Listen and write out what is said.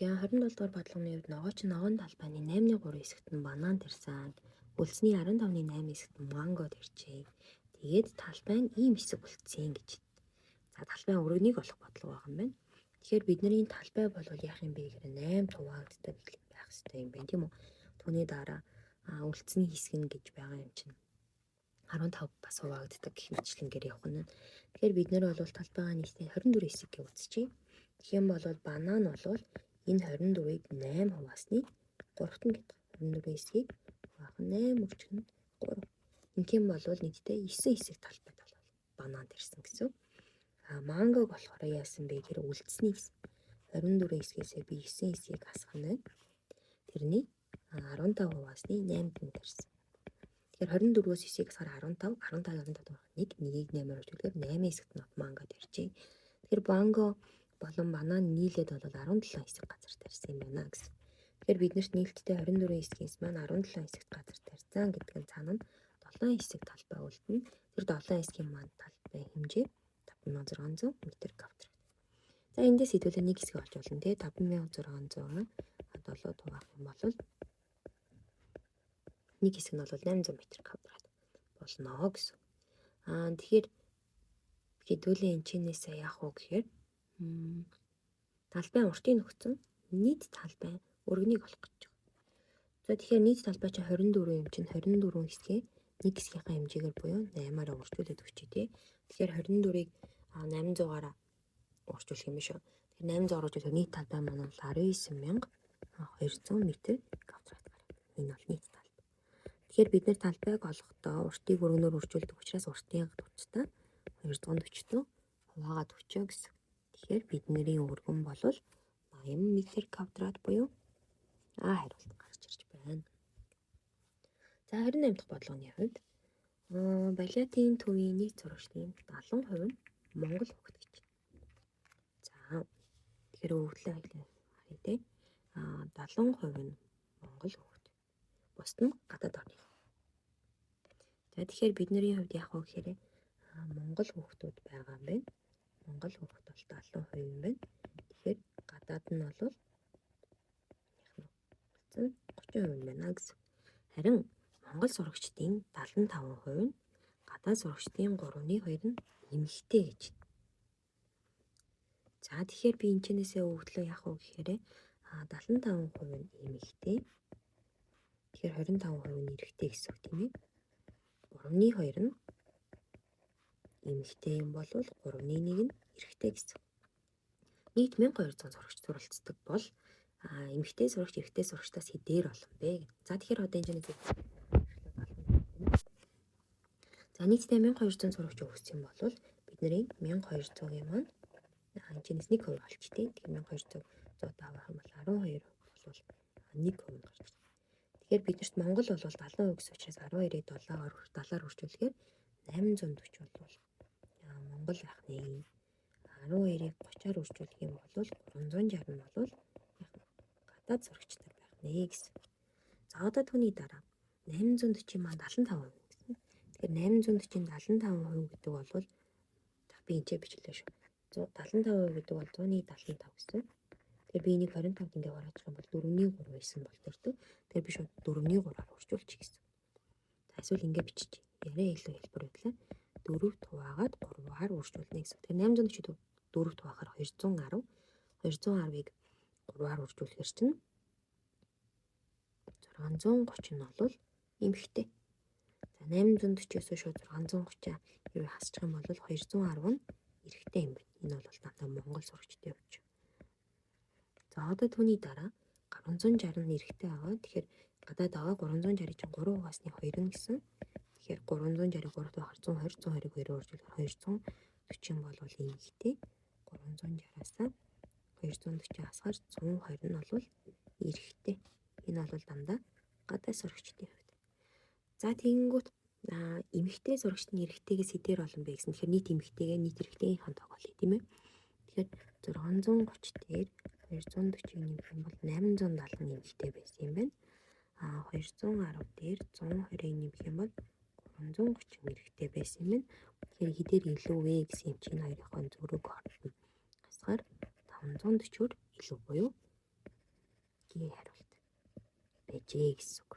За 27 дугаар бодлогын үед ногооч ногоон талбайны 8-3 хэсэгт нь банан тарьсан. Үлдсний 15-ны 8 хэсэгт нь манго тарьжээ. Тэгээд талбай нь ийм хэсэг үлдсэн гэж. За талбай өргөнийг олох бодлого байгаа юм байна. Тэгэхээр бидний талбай бол яах юм бэ гэхээр 8 хуваагддаг байх хэрэгтэй юм байна тийм үү? Түүний дараа үлдсний хэсэг нь гэж байгаа юм чинь 15 бас хуваагддаг гэх мэтлэнгээр явах нь. Тэгэхээр бид нэр бол талбайгаа нийтдээ 24 хэсэг гэж үзчихье. Тэгэх юм бол банан бол энэ 24-ийг 8 хуваасны 3-т нь гэдэг. 24 хэсгийг хуваах 8 үржих нь 3. Ингээм бол нийтдээ 9 хэсэг талбайд бол банан тарьсан гэсэн. Мангог болохоор яасан бэ гэхээр үлдсний хэсэг 24 хэсгээсээ би 9 хэсгийг хасах нь байна. Тэрний 15 хуваасны 8-д нь тарьсан. Тэгэхээр 24-өөс 9-ийг хасахаар 15, 15-ийг 1-ийг 8-аар хуваачвал 8 хэсэгт нь манго тарьжээ. Тэгэхээр манго болон банан нийлээд бол 17 хэсэг газар тарьсан юм байна гэсэн. Тэгэхээр биднэрт нийлдэлтэй 24 хэсгээс маань 17 хэсэгт газар тарьсан гэдэг нь цаана 7 хэсэг талбай үлдэнэ. Тэр 7 хэсгийн маань талбай хэмжээ 5600 м². За эндээс хэдүүлээ нэг хэсэг олж болно те 5600-аар 7-д хуваах юм бол нэг хэсэг нь бол 800 м² болно гэсэн. Тэгэхээр хэдүүлээ энэ чинээс яах вэ гэхээр талбай уртыг нөхцөн нийт талбай өргөнийг олох гэж байна. За тэгэхээр нийт талбай чинь 24 юм чинь 24 хэсгээ нэг хэсгийнхаа хэмжээгээр буюу 8-аар өргөжүүлээд өгчээ тий. Тэгэхээр 24-ийг 800-аар өргөжүүлэх юм шүү. Тэгэхээр 800 өргөжүүлэх нийт талбай маань бол 19200 м². Энэ бол нийт талбай. Тэгэхээр бид нэр талбайг олохдоо уртыг өргөнөөр өргөжүүлдэг учраас уртын түвшинтэй 240 хуваагаад өчөө гэсэн. Тэгэхээр бидний өргөн бол 80 м² буюу хариулт гарч ирж байна. За 28 дахь бодлогын хувьд балиатын төвийн нийт зурагчдын 70% нь Монгол хүүхэд гэж. За тэгэхээр өвдлөө харъя те. 70% нь Монгол хүүхэд. Бусд нь гадаад орны. За тэгэхээр бидний хувьд яах вэ гэхээр Монгол хүүхдүүд байгаа юм байна. Монгол хүүхэд бол 70% юм байна. Тэгэхээр гадаад нь бол 30% юм байна гэсэн. Харин Монгол сурагчдын 75% нь гадаад сурагчдын 3/2 нь эмэгтэй гэж. За тэгэхээр би энэ чэнээсээ өвдлөө яах вэ гэхээр 75% нь эмэгтэй. Тэгэхээр 25% нь эрэгтэй гэсэн үг тийм ээ. 3/2 нь эмэгтэй юм бол 3/1 нь эрэгтэй гэсэн. Нийт 1200 сурагч суралцдаг бол эмэгтэй сурагч эрэгтэй сурагчдаас хэдээр олон бэ? За тэгэхээр одоо энэ чэнээс за нийтдээ 1200 сурагч өгсөн бол бидний 1200-ийн маань энэ чэнээс 1% олчтой. Тэгэхээр 1200 100 авах юм бол 12% бол 1% гарч ирсэн. Тэгэхээр биднэрт Монгол бол 70% гэсэн учраас 12-ыг 7-аар өргөжүүлэхээр 840 бол Монгол байх нэ. 12-ыг 30-аар өргөжүүлэх юм бол 360 нь бол гадаад сурагчтай байх нэ гэсэн. За одоо түүний дараа 840 маань 75% гэсэн. Тэгэхээр 840-ийн 75% гэдэг бол за би энэ бичлээ шүү. 75% гэдэг бол 100-75 гэсэн. Тэгэхээр би энийг 25-д ингээ хараачих юм бол 4/3 байсан бол тэрдэг. Тэгэхээр би шууд 4/3-аар өргөжүүлчих гэсэн. За эсвэл ингээ бичиж яриа илүү хэлбэр байдлаа 4-т хуваагаад 3-аар өргөжүүлнэ гэсэн. Тэгэхээр 840-д 4-т хуваахаар 210. 210-ыг 3-аар өргөжүүлэхээр чинь 630 нь бол эмэгтэй. За 840-оос шууд 630-аа юу хасчих юм бол 210 нь эрэгтэй юм байна. Энэ бол дандаа Монгол сурагчдын хувьд. За одоо түүний дараа 360 нь эрэгтэй байгаа. Тэгэхээр гадаад байгаа 360 чинь 3 хугаасны 2 нь гэсэн. Тэгэхээр 360-ыг 3-т байхаар 120, 120-ыг 2-оор өргөжүүлэхээр 240 бол эмэгтэй. 360-аас 240 хасгаар 120 нь бол эрэгтэй. Энэ бол дандаа гадаад сурагчдын хувьд. За тэгэнгүүт эмэгтэй сурагчдын эрэгтэйгээс хэдээр олон бэ гэсэн. Тэгэхээр нийт эмэгтэйгээ нийт эрэгтэйгийнхэн тоглоё тийм ээ. Тэгэхээр 630 дээр 240-ыг нэмэх юм бол 870 эмэгтэй байсан юм байна. 210 дээр 120-ыг нэмэх юм бол 330 эрэгтэй байсан юм байна. Тэгэхээр хэдээр илүү вэ гэсэн юм чинь хоёрын зөрүүг хордно. Хасгаар 540-оор илүү буюу гэх хариулт байжээ гэсэн үг.